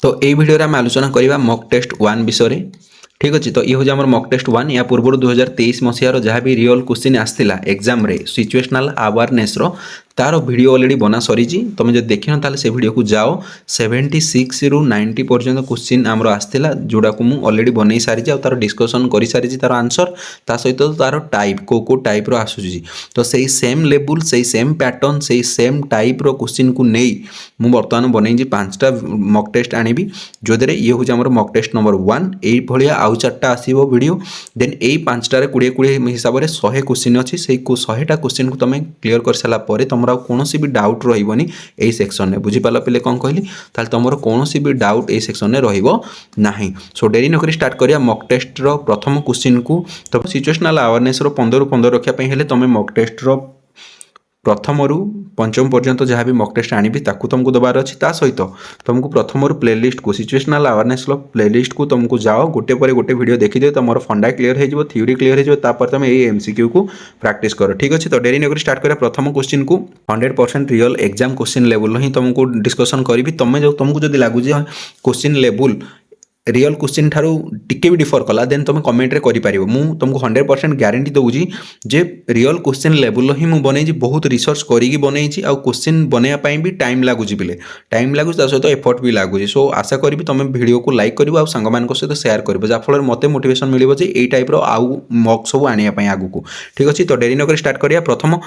तो ये वीडियो आम आलोचना करवा मॉक टेस्ट 1 विषय। ठीक अच्छे। तो ये हूँ आम मॉक टेस्ट 1 या पूर्व 2023 मसीहार जहाँ भी रियल क्वेश्चन आसाला एग्जाम रे सिचुएशनल अवेयरनेस तार वीडियो ऑलरेडी बना सरी। तुम जो देख ना से वीडियो को जाओ 76 रु 90 पर्यंत क्वेश्चन आमर आसाला जोड़ा को मुझे ऑलरेडी बनई सारी और तार डिस्कसन कर सारी तार आंसर ता सहित तार टाइप को टाइप आसूसी। तो सही सेम लेवल से सेम पैटर्न से सेम टाइप क्वेश्चन को नहीं मुझे बर्तमान बनई 5टा मॉक टेस्ट आनी जो दे ये हूँ आम मॉक टेस्ट नंबर 1 ये भाया आउ 4टा आसो वीडियो देन यही 5टार 20 हिसाब से 100 क्वेश्चन अच्छी से 100टा क्वेश्चन को तुम क्लीयर कर सारापर तुम कौन भी डाउट रही सेक्शन में बुझीपाल पे कौन कहली तुम कौन भी डाउट ये सेक्शन में रहा। सो डेरी नक स्टार्ट करिया मॉक टेस्ट प्रथम क्वेश्चन को। तो सिचुएशनल अवेयरनेस 15 ରୁ 15 रखापी तुम मॉक टेस्ट प्रथम रु पंचम पर्यंत जहाँ भी मॉक टेस्ट आनी तुमको दबार अच्छी सहित तुमको प्रथम रु प्लेलिस्ट को सिचुएशनल अवेयरनेस प्लेलिस्ट को तुमको जाओ गोटे पर गोटे वीडियो देखिए तुम फंडा क्लीयर हो थ्योरी क्लीयर हो तुम ये एमसीक्यू को प्रैक्टिस कर। ठीक अच्छे। तो डेरी नक स्टार्ट करें प्रथम क्वेश्चन को 100% रियल एग्जाम क्वेश्चन लेवल ही तुमको डिस्कसन करी तुम जो तुमको जब लगुच क्वेश्चन लेवल रियल क्वेश्चन ठारू टिके भी डिफर कला देन तुम कमेंट रे करि पारिबो। मु तुमको 100% ग्यारंटी दउजी जे रियल क्वेश्चन लेवल ही मु बनै बहुत रिसर्च करिकी बनै आ क्वेश्चन बनैया पई भी टाइम लागुची बिले टाइम लागुची ता सहित एफर्ट भी लागुची। सो आशा करी तुम वीडियो को लाइक करिवो आ संग मान सहित शेयर करिवो जा फल मते मोटिवेशन मिलिबो जे एई टाइप रो आउ मॉक सब आनिया पई आगु को। ठीक अछि। तो डेरी नकर स्टार्ट करिया प्रथम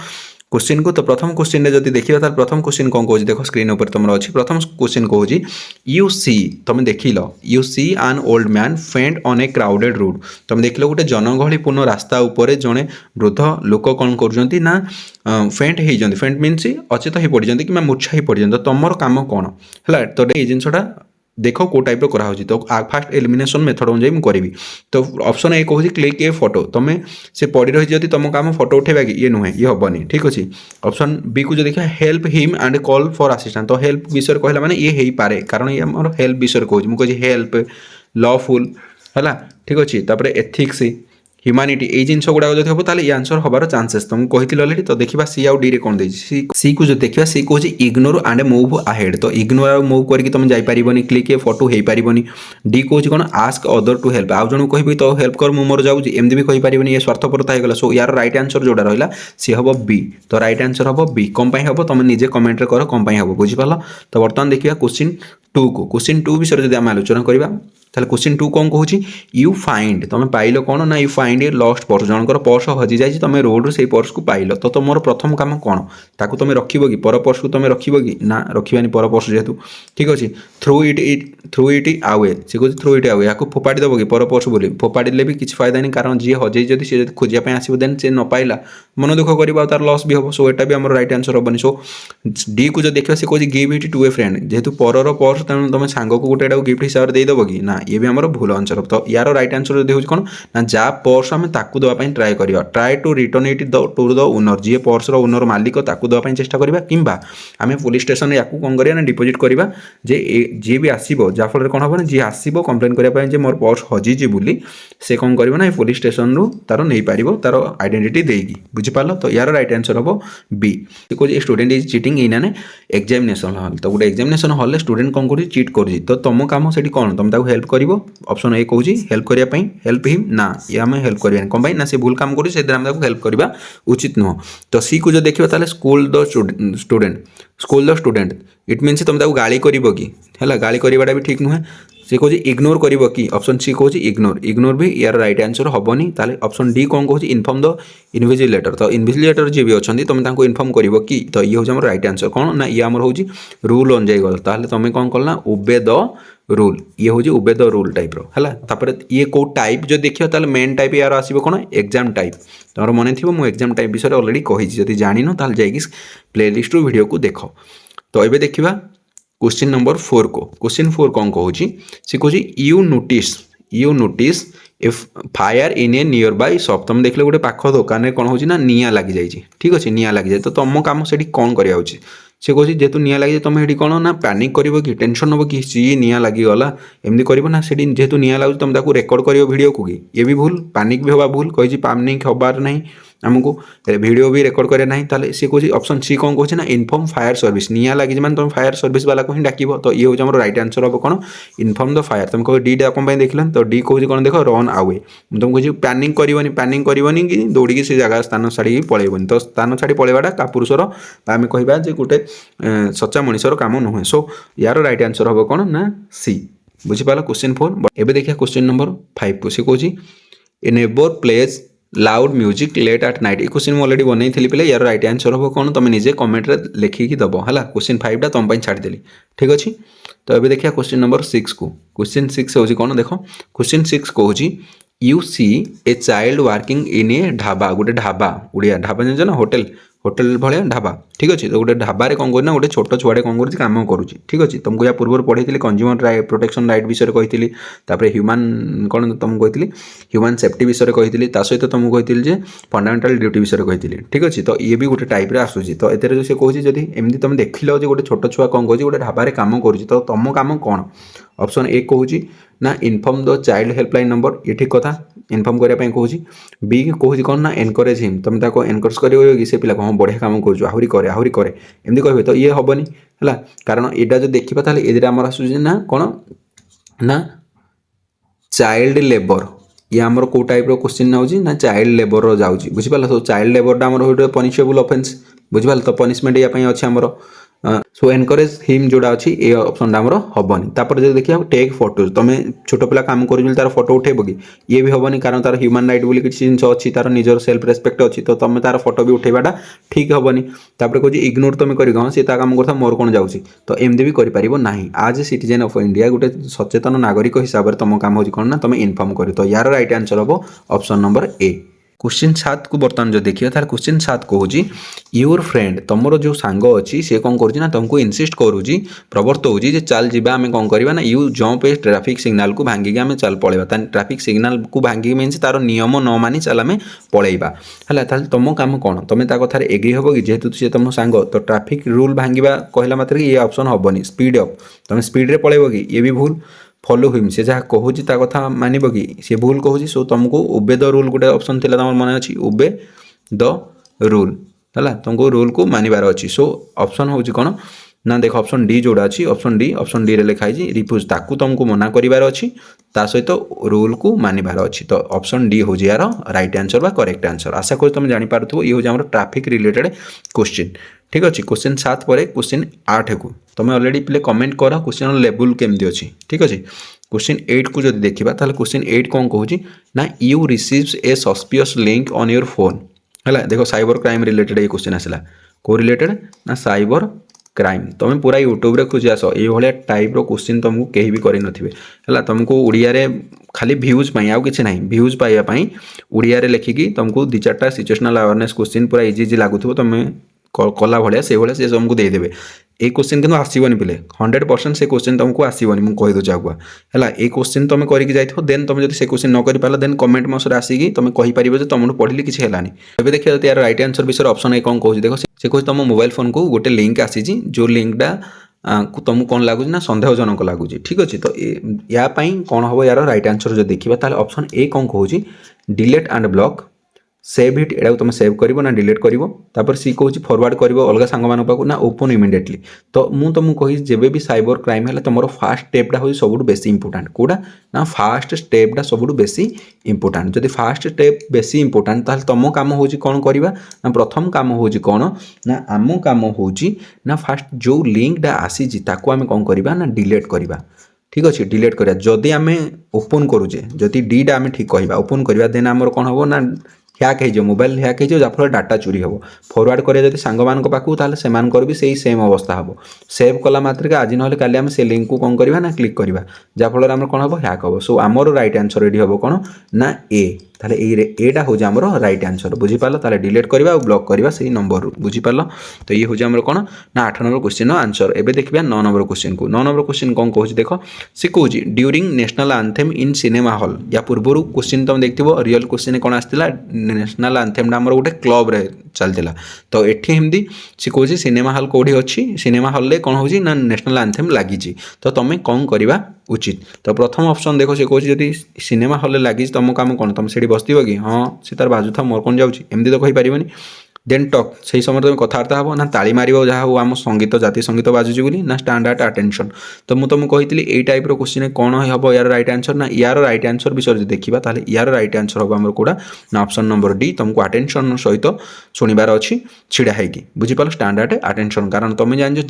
क्वेश्चन को। तो प्रथम क्वेश्चन रे जदि देखिबा तार प्रथम क्वेश्चन कोन कहूची देखो स्क्रीन ऊपर तुमरो अछि। प्रथम क्वेश्चन कहूची यू सी तुम देखिलो you see an old man faint on a crowded road. तुम देखिलो गोटे जनगहलीपूर्ण रास्ता ऊपर जने वृद्ध लोक कोन करजंती ना फेंट हे जंती फेंट मीन्स अचेत हे पड़ जंती कि मूर्छा हे पड़ जंती। तो तुमर काम कोन हला तो ए जिंसटा देखो को टाइप करा तो फास्ट एलिमिनेशन मेथड अनुसार मुझे करी। तो ऑप्शन ए कहूँ क्लिक ए फोटो तुम से पड़ी रही जब तुम काम फोटो उठेबा कि ये नुहे ये हेनी। ठीक अच्छे। ऑप्शन बी को जो देखा help him and call for assistant. तो हेल्प विषय कहला माने ये हो पारे कारण ये आम हेल्प विषय कहूँ मुझे हेल्प लॉफुल है। ठीक अच्छे। एथिक्स ह्यूमानिटी ये जिन गुड़ाक जो हम ये आंसर हबार चांसेस तुमको कही अलरेडी। तो देखा सी आउ डी रे कौन देती सी को जो देखा सी कहूँ इग्नोर एंड मूव अहेड। तो इग्नोर आ मूव करके तुम जापरिबनी क्लिक फोटो हो पारिबनी। डी कहूँ कौन आस्क अदर टू हेल्प आउ जन कह तो हेल्प कर मोर जाऊँगी एमती भी कहीपरिबनी ये स्वार्थपरता होगा। सो यार राइट आंसर जोड़ा रहा सी हम बी। तो राइट आंसर हम बी कौन हम तुम निजे कमेंट कर कौन हम बुझीपाल। तो बर्तमान देखिए क्वेश्चन 2 को क्वेश्चन 2 विषय जब आम आलोचना करवा ताले क्वेश्चन 2 कौन कहूँ यू फाइंड तुम पाइल कौन ना you find a lost purse जनकर पर्स हजि जाए तुम रोड रे से पर्स को पाइल। तो तुम प्रथम काम कौन ताकू तुम रखिबो कि पर पर्स को तुम रखिबो कि ना रखिबानी पर पर्स जेहेतु। ठीक अच्छे। थ्रू इट आवे से कहूँ थ्रू इट आवे या फोपाड़ी देव कि पर पर्स बोली फोपाड़े भी किसी फायदा नहीं कारण जी हजे जब सी खोजापी आसो देन से न पाइला मन दुख कर तार लॉस भी हम। सो एटा भी आम राइट आंसर हेनी। सो डी को जो देखा से कहूँ give it to a friend जेहेतु पर पर्स तेणु तुम सांग को गोटे गिफ्ट हिसाब से देदेव कि ना ये भी आम भूल आंसर। तो यार राइट आंसर जो कौन ना जहाँ पर्स आम ताकू देवाई ट्राए करवा try to return it to the owner जी पर्स ओनर मालिक ताकू देवाई चेष्टा करवा कि आम पुलिस स्टेशन या कौन करवा डिपोजिट करवा जे जी भी आसो जहाँफल कौन हम जी आसो कम्प्लेन करने मोर पर्स हजिजी बोली से कौन कर ना पुलिस स्टेशन रू तार नहीं पार तार आइडेंटिटी देगी बुझीपाल। तो यार राइट आंसर हम बी। कहूँ student is cheating in an examination hall. तो गोटे एग्जामिनेशन हॉल स्टूडेंट कौन कर चिट कर। तो तुम काम से कौन तुम हेल्प कर। ऑप्शन ए कहूँ हेल्प करने हेल्प हिम ना ये आम हेल्प करवा कौन ना से भूल काम कर हेल्प करवा उचित नुह। तो सी को जो देखा school the student it means तुम गाड़ी कर कि है गाड़ी करवाटा भी ठीक नुहे। से कहूँ इग्नोर कर कि ऑप्शन सी कहूँ इग्नोर भी यार राइट आंसर हेनी। ताले ऑप्शन डी कौन कहूँ इनफॉर्म द इनविजिलेटर। तो इनविजिलेटर जी भी अच्छा तुम इनफॉर्म कर कि तो ये हूँ राइट आंसर कौन ना ये आमर हूँ रूल अन जाइगल। ताले तुम कौन कल ओबे द रूल ये हूँ ओबे द रूल टाइप है। ये कौ टाइप जो देखिए ताले मेन टाइप यार आसो कौन एग्जाम टाइप। तुम मन थी मुझे एग्जाम टाइप विषय ऑलरेडी कही जब जान ताल जाइए प्लेलिस्ट रू वीडियो को देख। तो ये देखा क्वेश्चन नंबर 4 को क्वेश्चन 4 कौन कहूँ सी कहूँ you notice if fire in A near by shop. तुम देखले गोटे पाख दुकान में कौन हो निआ लग जाए। ठीक अच्छे निआ लग जाए तो तुम काम से कौन करा से कहूँ जेहतु निआ लगे तुम ये कौन ना पैनिक कर कि टेंशन हम कि सी निआ लगिगला एमती कर ना से जेहतु निआ लगे तुम रेकर्ड कर वीडियो को कि ये भी भूल पैनिक भी हवा भूल कही पैनिक हबार नहीं आमको वीडियो भी रेकर्ड करे ना ताले सी कहूँ ऑप्शन सी कौन कहूँ ना इनफॉर्म फायर सर्विस निया लगी मैंने तुम फायर सर्विस वाला को ही डाक तो ये हूँ राइट आंसर हम कौन इनफॉर्म द फायर तुम कह डी टा कौन देख तो डी कहूँ कौन देख रन आवे तुम कहूँ पैनिंग करनी कि दौड़ी से जगह स्थान छाड़ी पलैबनी तो स्थान छाड़ी पलैवाटा कापुरुषर आम कह गोटे सच्चा मनीषर कम नुहे सो यार राइट आंसर हम कौन ना सी बुझीपाल क्वेश्चन 4 एबे देखिए क्वेश्चन नंबर 5 को सी कहूँ a neighbour plays loud music late at night ये क्वेश्चन मुझे अलरेडी बनई थी पे यार राइट आंसर हम कौन तुम निजे कमेंट रे लिखिकी दब है क्वेश्चन 5 तुम छाड़देली ठीक अच्छे तो ये देखिए क्वेश्चन नंबर 6 को क्वेश्चन 6 हूँ कौन देख क्वेश्चन 6 कहूँ you see a child working in a dhaba गोटे ढाबा उड़िया ढाबा जान ना होटेल भाया ढाबा ठीक अच्छे तो गोटे ढाबार कौन करना गोटे छोट छुआटे कौन कम करुच्ची ठीक अच्छे तुमको या पूर्व पढ़ी कंज्यूमर प्रोटेक्शन राइट विषय कही ह्यूमन कौन तुमको कही ह्यूमन सेफ्टी विषय कही सहित तुमको कही फंडामेंटाल ड्यूटी विषय कही ठीक अच्छे तो ये भी गोटे टाइप आसूसी तो ये से कहूँ जब एमती तुम देख लो गोटे छोट छुआ कौन कहे गोटे ढाबार कम करुच्ची तो तुम कम कौन ऑप्शन ए कहूँ ना inform the child helpline number ये ठीक कथा इनफॉर्म करने कहूँ बी कहूँ कौन ना एनकरेज हिम तुम ताको एनकरेज कर कि से पिला हाँ बढ़िया कम कर आहरी करे एमती कहे तो ये हेनी है कारण यहाँ जो देखा ताले ये आमर आसूँ ना कौन ना चाइल्ड लेबर ये आमर कौ टाइप क्वेश्चन ना ना चाइल्ड लेबर जाऊँगी बुझीपाल तो चाइल्ड लेबरटा आमर गोटे पनिशेबल ऑफेंस बुझीपाल तो पनिशमेंट या अच्छे आमर सो एनकरेज हिम जोड़ा अच्छी ये ऑप्शन आमर हेनी तापर जो देखिए टेक फोटोज तुम छोट पिला काम कर तार फोटो उठेब कि ये भी हेनी कारण तार ह्यूमन राइट बोली किसी जिन अच्छी तार निजर सेल्फ रेस्पेक्ट अच्छी तो तुम तार फोटो भी उठेबाटा ठीक हेनी तापर कहूँ इग्नोर तुम कर हाँ सी काम करता मोर कौन जाऊँगी तो एमती भी करना आज ए सिटीजन ऑफ इंडिया गोटे सचेतन नागरिक हिसाब से तुम काम हो कौन ना तुम इनफॉर्म कर तो यार राइट आंसर हम ऑप्शन नंबर ए क्वेश्चन 7 को बर्तमान जो देखिए तार क्वेश्चन 7 कहूँ योर फ्रेंड तुमर जो सांग अच्छी सी कौन कर तुमको इनसिस्ट करुँच प्रवर्तौच चल जावा आम कौन करवा ना you jump A traffic signal को भांगिक आम चल पलैबा ट्राफिक सिग्नाल को भांगिक मीन तार नियम न मानि चल आम पलैबा है तुम काम कौन तुम कथार एग्री हम कि जेहेतु सी तुम सांग तो ट्राफिक रूल भांगा कहला मात्र ये ऑप्शन हेनी स्पीड अप तुम स्पीड रे पलैब कि ये भी भूल फॉलो हुम से जहाँ कहूँ कथा मानब कि सी भूल कहूँ सो तुमको ओबे द रूल गोटे ऑप्शन थी तुम मन अच्छी ओबे द रूल है तुमको रूल को मानबार अच्छी सो ऑप्शन हूँ कौन ना देख ऑप्शन डी जोड़ा अच्छी ऑप्शन डी रे लिखाई रिफ्यूज ताकू तुमको मना करार अच्छी ता सहित रूल को मानबार अच्छी तो ऑप्शन डी हूँ यार राइट आंसर बा करेक्ट आंसर आशा करूँ तुम जानीपार ये हूँ ट्राफिक रिलेटेड क्वेश्चन ठीक अच्छे क्वेश्चन 7 पर क्वेश्चन 8 को तुम अलरेडी पे कमेंट कर क्वेश्चन लेवल केमती अच्छी ठीक अच्छे क्वेश्चन 8 को जब देखा ताल क्वेश्चन 8 कौन कहूँ ना you receives a suspicious link on your phone है देखो साइबर क्राइम रिलेटेड ये क्वेश्चन आसला को रिलेटेड ना साइबर क्राइम तुम पूरा यूट्यूब रे खोजी आस ये टाइप क्वेश्चन तुमको कहीं भी करें है तुमको उड़िया खाली भ्यूज आउ कि ना भ्यूज पाइबापी उड़िया लिखिकी तुमको 2-4टा सिचुएशनल अवेयरनेस क्वेश्चन पूरा इजी लगुव तुम कला भाया से भाया से तुमको देदेवे ये क्वेश्चन क्योंकि आसबनी पे 100% से क्वेश्चन तुमको आसबनी मुझे कहीदे आगुआ है ये क्वेश्चन तुम करके जाइए देन तुम जब से क्वेश्चन न कर पार देन कमेंट मसरे आसिकी तुम कहीपर जो तुम पढ़ी किसी है ए देखिए यार राइट आंसर विषय ऑप्शन ए कौन कहूँ देख से कह तुम मोबाइल फोन को गोटे लिंक आसी जो लिंकटा तुमको कौन लगुच ना सन्देहजनक लगुच ठीक अच्छे तो या कौन हम यार राइट आंसर जो देखा ऑप्शन ए कौन कहूँ delete and block save hit एटा तुम सेव कर ना डिलीट कर सी कहूँ फरवर्ड कर अलग सांग पाक ना ओपन इमिडिएटली तो मुझे तुमको कही जब भी साइबर क्राइम है तुम फास्ट स्टेपटा हूँ सब बेस इंपोर्टाट कौटा ना फास्ट स्टेपटा सब बेसी इंपोर्टाट जब फास्ट स्टेप बेसी इंपोर्टाट ताल तुम कम हो कौन करवा ना प्रथम कम हो कौन ना आम कम हो ना फास्ट जो लिंकटा आसी आम कौन करवा ना डिलीट करवा ठीक अच्छे डिलीट करा जदि आम ओपन करुचे जदि डीटा आम ठीक कहवा ओपन करवा देन आमर कौन हम ना हैक हो मोबाइल हैक हो जहाँफल डाटा चोरी हम फरवर्ड करें जब सांग मान पाखु ताल से भी सही सेम अवस्था हम सेव कला मात्र आज ना काली आम से लिंक को कौन करवा ना क्लिक करवा जहाँफल आम कौन हम हैक हम सो आमर राइट आंसर ये हम कौन ना ए ताले एटा हूँ आमर राइट आंसर बुझीपाल ताले डिलीट करवा और ब्लॉक करवा से नंबर बुझीपाल तो ये हूँ आमर कौन ना 8 नंबर क्वेश्चन आंसर एबे देखिए 9 नंबर क्वेश्चन को 9 नंबर क्वेश्चन कौन कहूँ देख सी कहूँ during national anthem in cinema hall या पूर्व क्वेश्चन तुम देखिए रियल क्वेश्चन कौन आसाला नेशनल आंथेमटा आमर गोटे क्लब रे चलता तो ये एमती सी कहूँ सिनेमा हॉल कौटी अच्छी सिनेमा हॉल कौन हो ना नेशनल आंथेम लगी तो तुम्हें कौन करवा उचित तो प्रथम ऑप्शन देखो से कहूँ जब सिनेमा हॉल लगी तुम कम कौन तुम से बसो कि हाँ सी तार बाजू था मोर कौन जाऊँगी एमती तो कहीपर देन टक से समय तुम कथबार्ता हम ना ताली मार जहाँ हो आम संगीत जातीय संगीत बाजुची बोली ना स्टैंडर्ड अटेंशन तो मुझे तुमको कही यही टाइप क्वेश्चन कौन हम यार रईट आंसर ना यार रईट आंसर विषय जो देखा ताल यार रईट आंसर हम आम कौटा ना ऑप्शन नंबर डी तुमको अटेंशन सहित शुणबार अच्छी छिड़ा है बुझीपाल स्टैंडर्ड अटेंशन कारण तुम जान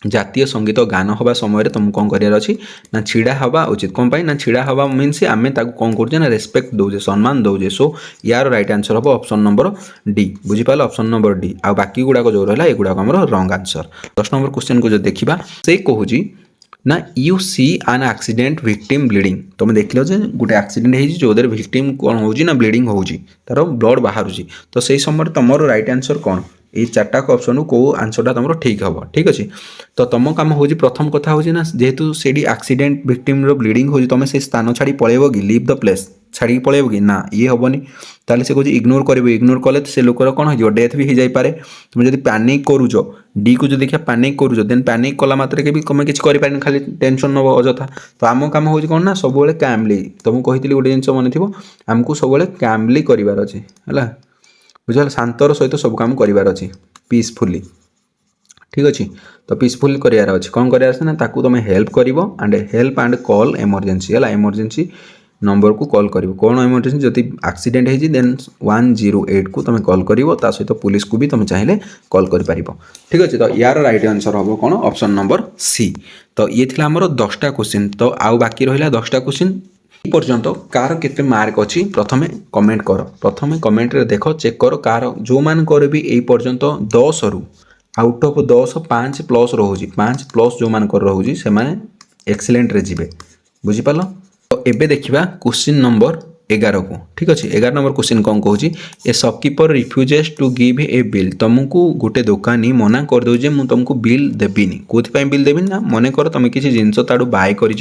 जातीय संगीत गान हवा समय तुमको कौन करार अच्छी ना छिड़ा हवा उचित कौन पाई ना छिड़ा हवा मीनस आम कौन कर ना रेस्पेक्ट दौजे सम्मान दौजे सो यार रईट आंसर हम ऑप्शन नंबर डी बुझीपाल ऑप्शन नंबर डी आ बाकी गुड़ाक जो रहा है युड़ाक आम रंग आंसर 10 नंबर क्वेश्चन को जो देखा से कहूँ ना you see an accident victim bleeding तुम देख लो गोटे एक्सीडेंट हो जो विक्टिम कौन हो ब्लीडिंग हो तार ब्लड बाहर तो से समय तुम रईट आंसर कौन ये चार्टा ऑप्शन को आंसरटा तुम ठीक हम ठीक अच्छे तो तुम कम हो प्रथम कथा हो जेहेतु से एक्सीडेंट विक्टिम ब्लीडिंग हो तुम से स्थान छाड़ी पलैब कि लीव द प्लेस छाड़ी पलैब कि ना ये हेनी ताले से कह इग्नोर कर इग्नोर कले तो से लोकर कौन हो डेथ भी हो जापे तुम जब पैनिक करुच डी को जो देखिए पैनिक करुच देन पैनिक कला मात्र के भी तुम किसी कर खाली टेंशन नब अजथा तो आम कम हो कौन ना सब कैमली तुमको कही गोटे जिन मन थी आमको सब कैमली करार अच्छे है बुझे शांतर सहित सब काम करार अच्छे पीसफुली ठीक अच्छे तो पीसफुल करार अच्छे कौन करार ना ताकू तुम हेल्प कर हेल्प एंड कॉल एमरजेंसी है एमरजेंसी नंबर को कॉल कर कौन एमरजेंसी जब एक्सीडेंट हो देन 108 को तुम कॉल कर सहित पुलिस को भी तुम चाहिए कॉल कर ठीक अच्छे तो यार राइट आंसर हम कौन ऑप्शन नंबर सी तो ये थी आमर 10टा क्वेश्चन तो आउ बाकी रहा 10टा क्वेश्चन पर्यंत कार केते मार्क अच्छी प्रथमे कमेंट कर प्रथमे कमेंट रे देख चेक कर कार जो मान कर भी यही पर्यंत 10 रु आउट ऑफ 10 5 प्लस रोचे 5 प्लस जो मान कर रोचे से एक्सीलेंट रे जीवे बुझीपाल तो एबे देखिबा क्वेश्चन नंबर 11 को ठीक अच्छे 11 नंबर क्वेश्चन कौन कहूँ a shopkeeper refuses to give a bill तुमको गोटे दुकानी मना कर दो मुझे तुमको बिल देविनी कौन बिल देवी ना मन कर तुम किसी जिनस ताड़ू बाय कर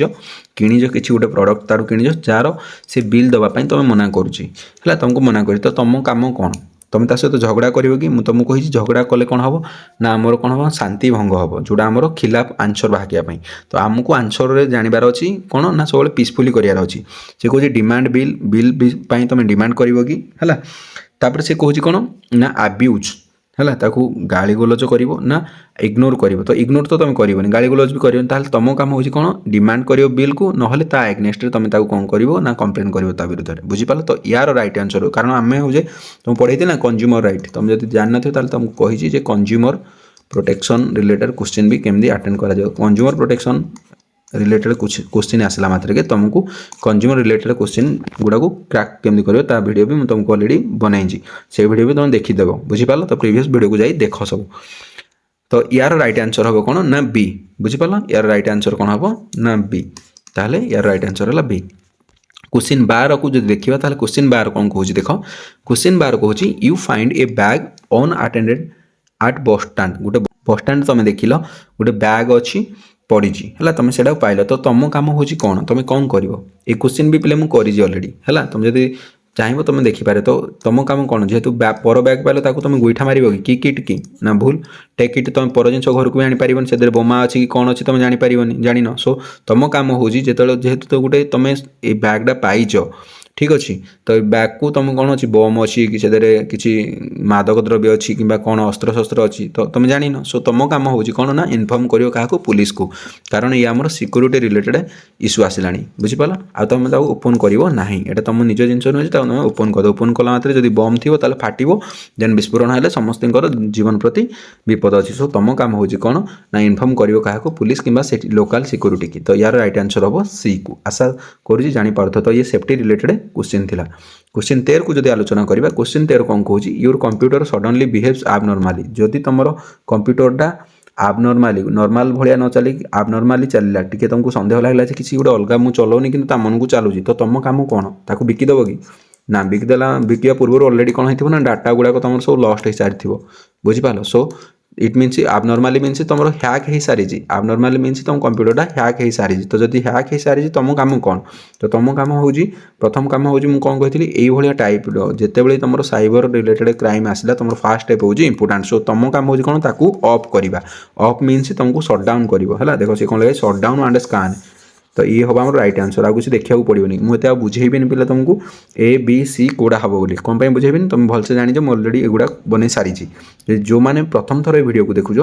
किणीज कि गोटे प्रडक्ट ताड़ू किणीज जार से बिल देवाई तुम मना करुँच तुमको मना कर तो तुम कम कौन तुम ता सहित झगड़ा कर कि तुमको कही झगड़ा कले कौन हम ना आमर कौन हम शांति भंग हम जोड़ा आमर खिलाफ आंसर बाहाकियाँ तो आमको आंसर जानवर अच्छी कौन ना सब पीसफुली करार अच्छी से कहे डिमांड बिल बिल तुम डिमांड कर कि है से कहे कौन ना आब्यूज है ताकू गाली गोलज कर ना इग्नोर कर तो इग्नोर तो तुम कर गाली गोलज भी कर तुम काम हो कौन डिमांड कर बिल को ना ता एग्नेस्ट तुम कौन कर ना कंप्लेन कर विरुद्ध में बुझीपाल तो यार राइट आंसर कारण आम हो तुम पढ़े ना कंज्यूमर राइट तुम जब जान तुमको कही कंज्यूमर प्रोटेक्शन रिलेटेड क्वेश्चन भी केमती अटेंड कर कंज्यूमर प्रोटेक्शन रिलेटेड कुछ क्वेश्चन आसला मात्र के तुमको कंज्यूमर रिलेटेड क्वेश्चन गुड़ा को क्रैक केमती कर वीडियो भी मुझे तुमको ऑलरेडी बनाई से वीडियो भी तुम देखीदेव बुझीपाल तो प्रीवियस वीडियो को जाई देख सब तो यार राइट आंसर हम कौन ना बी बुझीपाल यार राइट आंसर कौन हम ना बी ताहले यार राइट आंसर है बी क्वेश्चन 12 को जो देखा ताहले क्वेश्चन 12 कौन कहूँ देख क्वेश्चन 12 कहूँ you find a bag unattended at bus stand गोटे बस स्टैंड तुम देख लो गोटे बैग अच्छी पड़ी है तुम से पाइल तो तुम कम हो कौन तुम कौन कर क्वेश्चन भी पे मुझे अलरेडी है तुम जब चाहिए तुम देखिपारे तो तुम कम कौन जेहेतु पर बैग पाइल तुम गोईठा मार कि किट की ना भूल टेक किट तुम पर जिन घर को भी आनीपर से बोमा अच्छी कि कौन अच्छी तुम जापर जान सो तुम कम हो जेहेतु तो गोटे तुम ये बैगटा पाइच ठीक अच्छे तो बैग को तुम कौन अच्छी बम अच्छी कि किसी मादक द्रव्य अच्छी कि कौन अस्त्र शस्त्र अच्छी तो तुम जान सो तुम कम हो कौन ना इनफर्म कर क्या पुलिस को कारण ये आम सिक्योरिटी रिलेटेड इश्यू आसला बुझीपाल आ तुम ओपन करना ये तुम निज जिन नुहे तुम ओपन कर ओपन कला मात्र जब बम थी फाटो देन विस्फोरण है समस्त जीवन प्रति विपद अच्छी सो तुम कम हो कौन ना इनफर्म कर क्या पुलिस कि लोकाल सिक्योरिटी की तो यार राइट आंसर हम सी को आशा कर जानीपार तो ये सेफ्टी रिलेटेड क्वेश्चन थिला क्वेश्चन 13 को जब आलोचना करवा क्वेश्चन 13 कौन कहूँ योर कंप्यूटर सडनली बिहेव्स आबनॉर्मली जदि तुम कंप्यूटरटा आबनॉर्मली नॉर्मल भाया न चल आबनॉर्मली चलला टी तुमको सन्देह लगला किसी गोटे अलग मुझे चलाऊनी कि मन को चलुची तो तुम कम कौन ताको बिकिदेव कि ना बिकिदेला बिकिया पूर्व अलरेडी कौन हो डाटा गुड़ाक तुम सब लस्ट हो सारी बुझीपाल सो इट मीन्स आबनॉर्मली मीन्स तुम हैक हो सारी आबनॉर्मली मीन्स तुम कंप्यूटरटा हैक हो सारी तो जब हैक हो सारी तुम कम कौन तो तुम कम हो प्रथम कम हो कौन कही ये टाइप जिते तुम साइबर रिलेटेड क्राइम आसला तुम फास्ट स्टेप हो इंपोर्टाट सो तुम कम हो कौन ताकू ऑफ करवा ऑफ मीन्स तुमको सटडाउन कर देख सी कौन लगे सटडाउन एंड स्कान तो ये हम आम राइट आंसर आगे देखा पड़ोनी मुझे बुझेबी पे तुमको ए बी सी कौड़ा हम बोली कौन बुझेबी तुम भलसे जानी मुझे अलरेडी एगुड़ा बन सारी जो मैंने प्रथम थर वीडियो को देखुच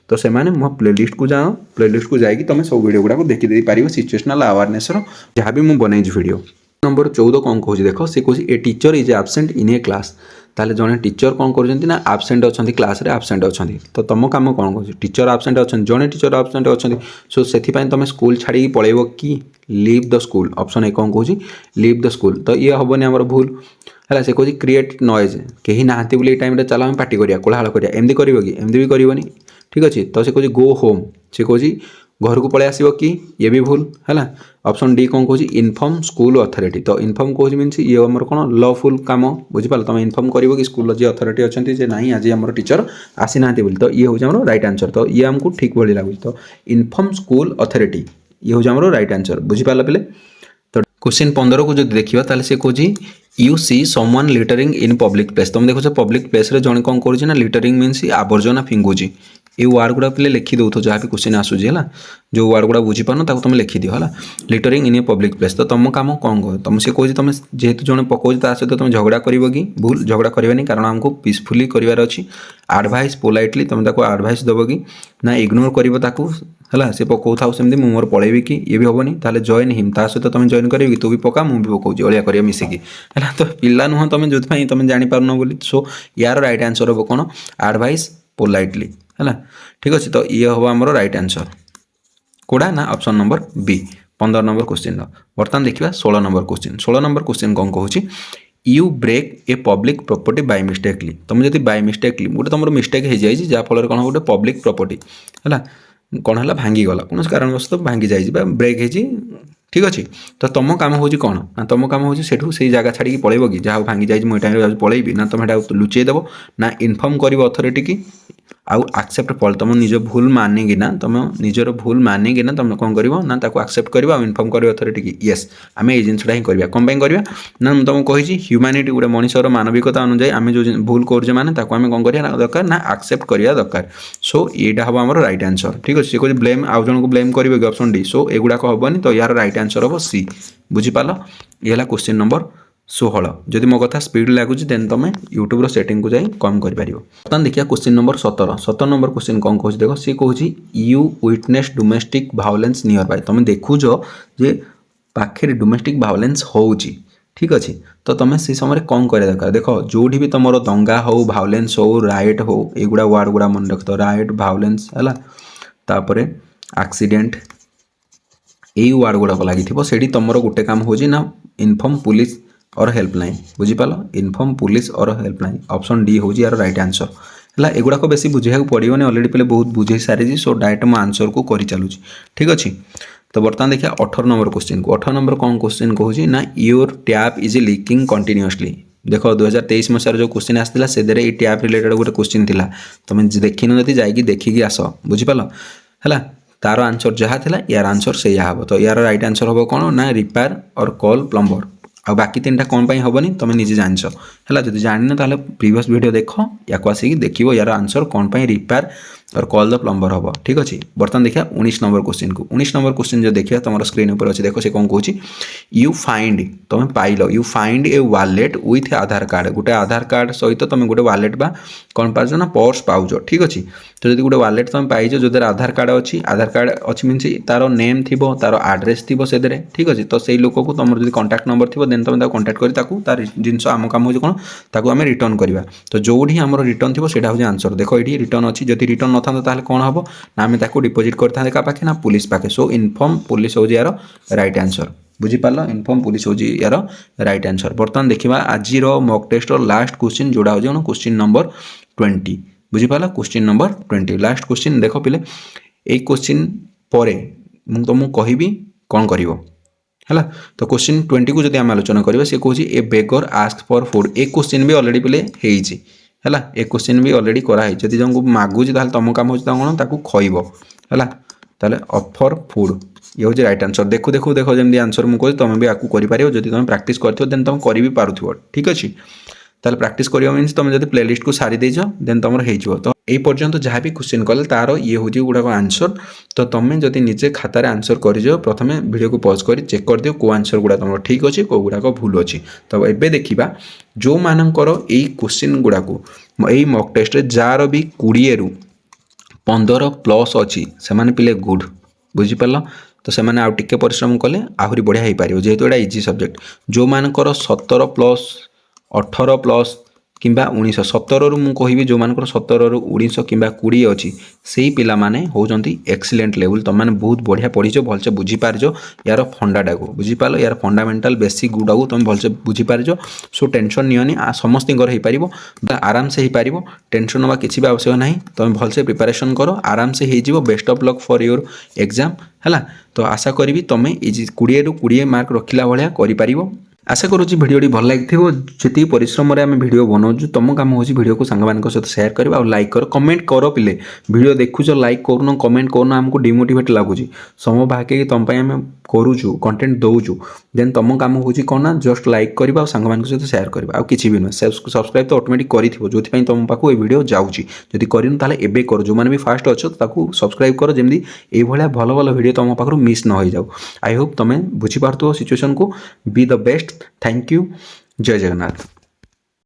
तो से मो प्लेलिस्ट को जाओ प्लेलिस्ट को जाकि तुम सब वीडियो गुड़ा देखी पार सिचुएशनल अवेयरनेस जहाँ भी मुझे बनई वीडियो नंबर 14 कौन कह देखो सी कह a teacher is absent in A class ताले जड़े टीचर कौन कर आबसेंट अच्छा क्लास आबसेंट अच्छा तो तुम कम कौन कह टीचर आबसेंट अच्छा जड़े टीचर आबसेंट अच्छा सो से तुम स्कूल छाड़ी पलैब कि leave the school option A कौन कह लीव द स्कूल तो ये हेनी आम भूल है से कह क्रिएट नॉइज कहीं ना टाइम चलो आम पार्टी करिया कोलाहल करिया एमती कर एमती भी करनी ठीक अच्छे तो से कह गो होम से कह घर को पलि आसो कि ये भी भूल है ऑप्शन डी कौन कह इनफॉर्म स्कूल अथॉरिटी तो इनफॉर्म कौन मीन ये आम कौन लॉफुल काम बुझिपाल तुम इनफॉर्म कर कि स्कूल जी अथॉरिटी अच्छा जे ना आज आम टीचर आसी ना तो ये हूँ आम राइट आंसर तो ये आमको ठीक भाई लगुच तो इनफॉर्म स्कूल अथॉरिटी ये हूँ आम राइट आंसर बुझिपाल पे तो क्वेश्चन 15 को जो देखा ताले से कह you see someone littering in public place तुम देखो पब्लिक प्लेस जन कौन कर लिटरिंग मीन्स आवर्जना फिंगुची ये वार्ड गुड़ा पे लिखी दो जहाँ भी क्वेश्चन आसूसी है जो वार्ड गुड़ा बुझीपार तुम लिखि दियो है littering in a public place तो तुम कम कौन कह तुम से कह तुम जेहेतु जन पकाऊ सहित तुम झगड़ा कर कि भूल झगड़ा करवानी कारण आमको पीसफुली करार अच्छी आडभाइस पोलाइटली तुम आडभाइस दब कि ना इग्नोर कर सी पकाऊ था सेमती मोर पलैबी कि ये भी हेनी ताले जॉइन हिम ता सहित तुम जॉइन कर तू भी पका मुझे भी पकाऊँ अलिया कर मिसिकी है तो पिला नुह तुम जो तुम जापार बोली सो यार राइट आंसर हम कौन आडभाइस पोलाइटली है ठीक अच्छे तो ये हम आम राइट आंसर कौड़ा ना option number B 15 number question बर्तमान देखा 16 नंबर क्वेश्चन 16 नंबर क्वेश्चन कौन कहूँ you break a public property by mistakenly तुम जब बाय मिस्टेकली गोटे तुम मिस्टेक हो जाए जहाँफल कौन गोटे पब्लिक प्रॉपर्टी है कौन है भांगीगला कौन कारणवश भांगी जाए ब्रेक हो ठीक अच्छे तो तुम कम हूँ कौन ना तुम कम हूँ से जगह छाड़ी पलैब कि जहाँ भांगी जाए मुझे टाइम पलैबी ना तुम लुचेदेव ना इनफर्म कर अथॉरिटी की आउ एक्सेप्ट फल तुम निज भूल मानिकिना तुम निजर भूल मानिकिना तुम कौन कर ना एक्सेप्ट कर इनफर्म कर अथॉरिटी की येस आम ये जिनसा ही करवा कौन करवा ना तुमको कही ह्यूमानिटी गोटे मनुष्यर मानविकता अनुजाई आम जो भूल करे मैंने आम कौन करवा दरकार ना एक्सेप्ट करवा दरकार सो यहाँ हम आम रईट आंसर ठीक अच्छे कह ब्लेम आउ जन को ब्लेम करेंगे कि ऑप्शन डी सो एगुड़ाक हेनी तो यार रईट आंसर हम सी बुझीपाल ये है क्वेश्चन नंबर 16 जदि मो कथा स्पीड लगुच देन तुम यूट्यूब सेटिंग को जाई कम कर पारियो बर्तमान देखिए क्वेश्चन नंबर 17 नंबर क्वेश्चन कौन कह देखो सी कह you witness domestic violence nearby तुम देखुच जे पाखे डोमेस्टिक भायोलेंस होउची ठीक अच्छे तो तुम से समय कौन कर दरकार देख जो भी तुम दंगा हो भायोलेंस हो राइट हो एगुड़ा वार्ड गुड़ा मन रख राइट भायोलेंस है तापर एक्सीडेंट यही वार्ड गुड़ाक लगी तुम गोटे काम हो ना इनफॉर्म पुलिस और हेल्पलाइन बुझीपाल इनफॉर्म पुलिस और हेल्पलाइन ऑप्शन डी हूँ यार राइट आंसर है एगुड़ाक बेसी बुझे पड़ोनी अलरेडी पे बहुत बुझे सारी सो डायरेक्ट मो आंसर को कर चलुची ठीक अच्छे तो बर्तमान देखिए 18 नंबर क्वेश्चन को 18 नंबर कौन क्वेश्चन कहूँ ना your tap is leaking continuously देख 2023 मसीहार जो क्वेश्चन आसाला से टैप रिलेटेड गोटे क्वेश्चन थी तुम देखिन जदि जाकि देखिकी आस बुझीपाल है तार आंसर जहाँ था यार आंसर से हम तो यार राइट आंसर हम कौन ना रिपेयर और कॉल प्लम्बर आ बाकी 3टा कौन हेनी तुम निजे जानच है जब जान ना प्रीवियस वीडियो देख या आसिक देख यार आंसर कौन रिपेयर और कॉल द प्लम्बर हम ठीक अच्छे बर्तमान देखिए 19 नंबर क्वेश्चन को 19 नंबर क्वेश्चन जो देखिए तुम स्क्रीन ऊपर अच्छे देख से कौन कह यू फाइंड तुम pile you find A wallet with Aadhaar card गोटे आधार कार्ड सहित तुम गोटे वालेट बा कौन पाच ना पर्स पाउच ठीक अच्छे तो जब गोटे वालेट तुम पाइज जो आधार कार्ड अच्छी मीन तार नेम थी तार आड्रेस थी से ठीक अच्छे तो से लोक को तुम जो कंटाक्ट नंबर थी देन तुम कंटाक्ट कर तार जिनस आम काम हो कौन ताको आम रिटर्न करवा तो जो आम रिटर्न थी सेटा हूँ आंसर देख ये रिटर्न अच्छी जब रिटर्न था ताहले कौन हम ना आम डिपोजिट करते क्या पाखे ना पुलिस पाखे सो इनफॉर्म पुलिस हूँ यार राइट आंसर बुझीपाल इनफॉर्म पुलिस हूँ यार राइट आंसर बर्तमान देखा आज मॉक टेस्ट लास्ट क्वेश्चन जोड़ा हो क्वेश्चन नंबर 20 बुझीपाल क्वेश्चन नंबर 20 लास्ट क्वेश्चन देख पिले एक क्वेश्चन पर तुमको कहबी कौन कर है तो क्वेश्चन 20 को जब आम आलोचना करवा सी कह ए बेगर आस्क फॉर फूड एक क्वेश्चन भी अलरेडी पे है एक क्वेश्चन भी अलरेडी कराई जब जन को मागुच तुम काम हो कौन ताकू खइब है ऑफर फूड ये हूँ राइट आंसर देखु देखु देख जमी आंसर मुझे तुम भी आपको कर तुम प्राक्ट कर देन तुम कर भी पार्थ ठीक अच्छे ताल प्राक्ट करवा मीन तुम जब प्लेलिस्ट को सारी देच देन तुम हो तो এই পর্যন্ত যা বি क्वेश्चन কলে তার ইয়ে হচ্ছে গুড়াক আনসর। তো তুমি যদি নিজে খাতার আনসর করিযাও প্রথমে ভিডিওকে পজ করে চেক କରିଦିଅ কেউ আনসর গুড়া তোমার ঠিক ଅଛି কেউ গুড়াক ভুল ଅଛି। তো এবে দেখিবা जो मानकर এই क्वेश्चन गुड़ाक এই मॉक टेस्ट जार भी 20 रु 15 प्लस अच्छी से पिले गुड बुझिपार। तो से आउ टिके परिश्रम कले आहरी बढ़िया हो पार जेहेतु यहाँ इजी सब्जेक्ट। जो मानकर 17 प्लस 18 प्लस किंबा 19 17 रु मु कहि जो मानकर 17 रु 19 किंबा 20 अच्छी से पिला माने होउचंती एक्सीलेंट लेवल। तुम मैंने बहुत बढ़िया पढ़ीच भलसे बुझीपारज यार फंडाटा को बुझीपार यार फंडामेंटाल बेसिक गुड़ा को तुम भलसे बुझीपारज। सो टेंशन नियनि समस्त हो आराम से हो पार टेंशन नवा किसी भी आवश्यक ना। तुम भलसे प्रिपरेशन कर आराम से हो best of luck for your exam है। तो आशा करी तुम्हें 20 रु 20 मार्क रखिला भाया कर। आशा करुँच भिडियोटी भल लगी जी परिश्रम आम भिडियो बनाऊँ तुम कम हो भिडियो को सांग सहित सेयार कर और लाइक कर कमेंट कर पिले भिडियो देखुच लाइक करूँ कमेंट करूँ आमको डिमोटिवेट लगुच समय बाकी तुम आम करुचु कंटेंट दौचु देन तुम कम हो कौन ना जस्ट लाइक कर सांग सहित सेयार कर आ कि भी नुह सब्सक्राइब तो ऑटोमेटिक कर जो तुम पाक ये वीडियो जाऊँगी जदि कर ताले कर जो मैंने भी फास्ट अच्छो सब्सक्राइब कर जमी ये भल भल वीडियो तुम पाखु मिस न हो जाऊ। आई होप तुम्हें बुझीपार सिचुएशन को be the best. Thank you. जय जगन्नाथ।